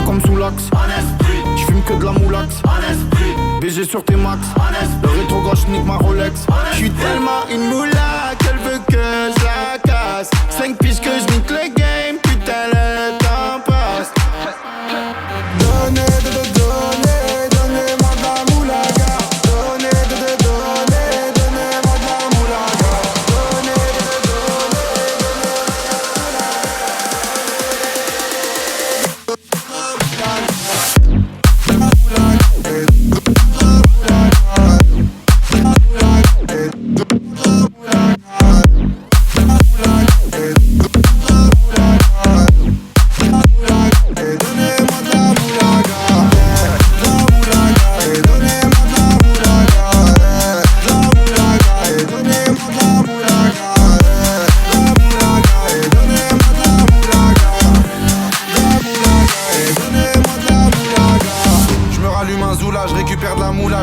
comme sous l'axe. J'fume que de la moulax. BG sur tes max. Le rétro gauche nique ma Rolex. J'suis tellement une moula qu'elle veut que je la casse. 5 piges que je nique le game, putain le temps passe. Donnez-moi de la moulaga. Donnez-moi de la moulaga.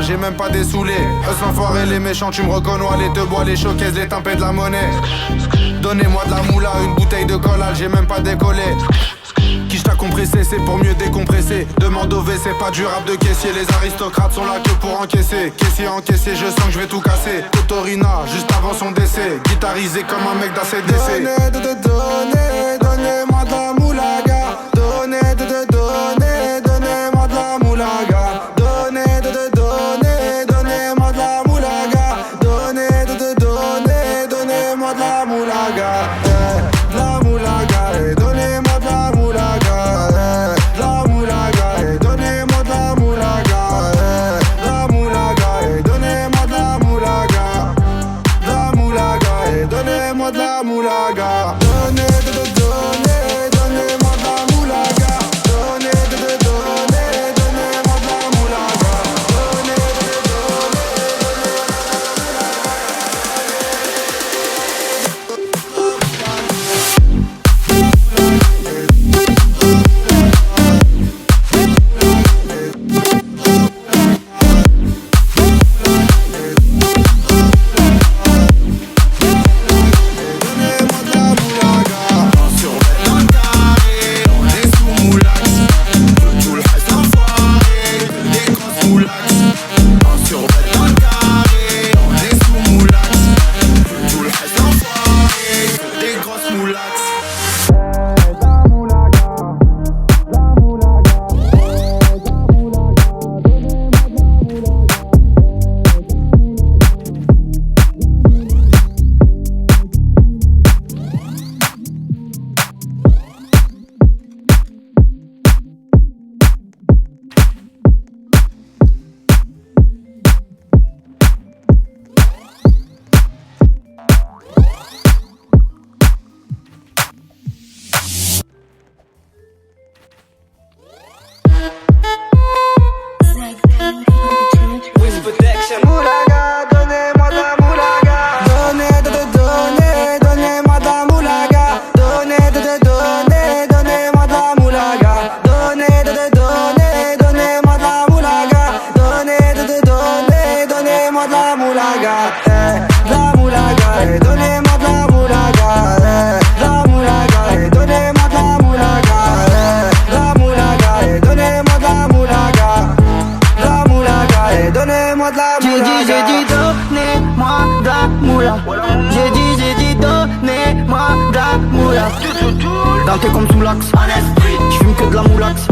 J'ai même pas des saoulés. Eux l'enfoiré, les méchants, tu me reconnais. Les te bois, les showcases, les timpés de la monnaie. Donnez-moi de la moula, une bouteille de collage, j'ai même pas décollé. Qui t'a compressé, c'est pour mieux décompresser. Demande au V, c'est pas du rap de caissier. Les aristocrates sont là que pour encaisser. Caissier encaissé, je sens que je vais tout casser. Totorina, juste avant son décès. Guitarisé comme un mec d'ACDC. Donnez-moi de la moulaga. Donnez-moi de la moulaga. Donnez-moi de la moulaga. Donnez-moi de la moulaga. De la moulaga. Donnez-moi de la moulaga. La moulaga. Donnez-moi de la moulaga. La moulaga. Donnez-moi de la moulaga. La moulaga. Donnez-moi de la moulaga. Donnez-moi de la moulaga. Dans tes comme sous l'axe. J'fume que de la moulax.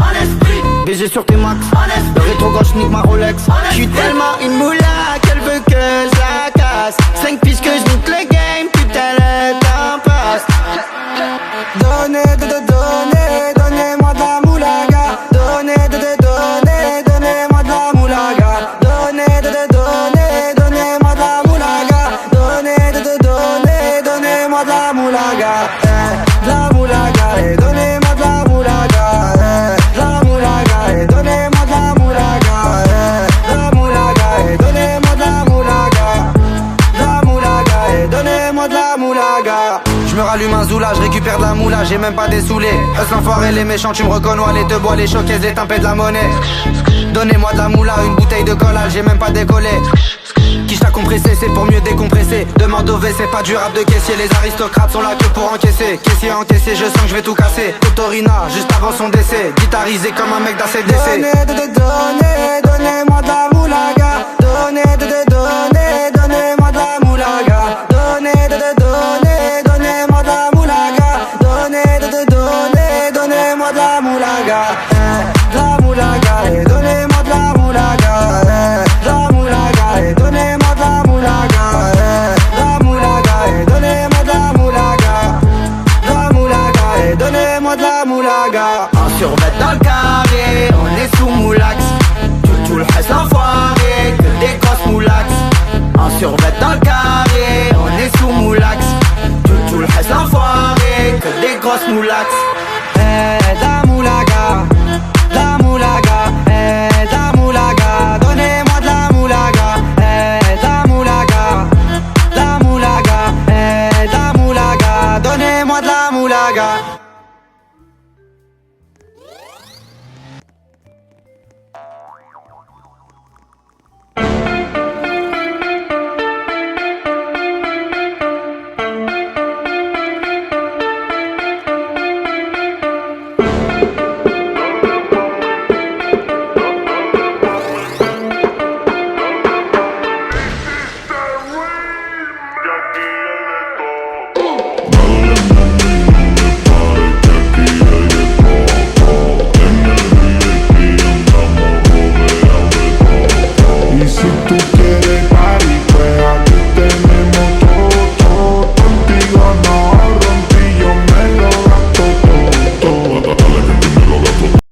BG sur tes max. Le rétro gauche nique ma Rolex. J'suis tellement une moula qu'elle veut que je la casse. 5 piges que je nique le game, putain le temps passe. Donnez-moi de la moulaga. Donnez-moi de la moulaga. Donnez-moi de la moulaga. Donnez-moi de la moulaga. La moulaga, donnez-moi de la moulaga. La moulaga, donnez-moi de la moulaga. La moulaga, donnez-moi de la moulaga. La moulaga, donnez-moi de la moulaga. Je me rallume un zoula, je récupère de la moula, j'ai même pas des saoulés. Eux l'enfoiré, les méchants, tu me reconnais. Les te bois, les showcases, les timpés de la monnaie. Donnez-moi de la moula, une bouteille de collage, j'ai même pas décollé. quiche t'a compressé, c'est pour mieux décompresser. Demande au WC, pas du rap de caissier. Les aristocrates sont là que pour encaisser. Caissier encaissé, je sens que je vais tout casser. Totorina, juste avant son décès. Guitarisé comme un mec d'ACDC. Donnez-moi de la moulaga. Donnez-moi de la moulaga. Donnez-moi de la moulaga. Donnez-moi de la moulaga. De la moulaga, et donnez-moi de la moulaga. De la moulaga, et donnez-moi de la moulaga. De la moulaga, et donnez-moi de la moulaga. De la moulaga, et donnez-moi de la moulaga. En survêt dans le carré, on est sous moulax. Tout le reste l'enfoiré, que des grosses moulax. En survêt dans le carré, on est sous moulax. Tout le reste l'enfoiré, que des grosses moulax. La moulaga, la moulaga, la moulaga, donnez-moi de la moulaga, la moulaga, la moulaga, la moulaga, donnez-moi de la moulaga. Y si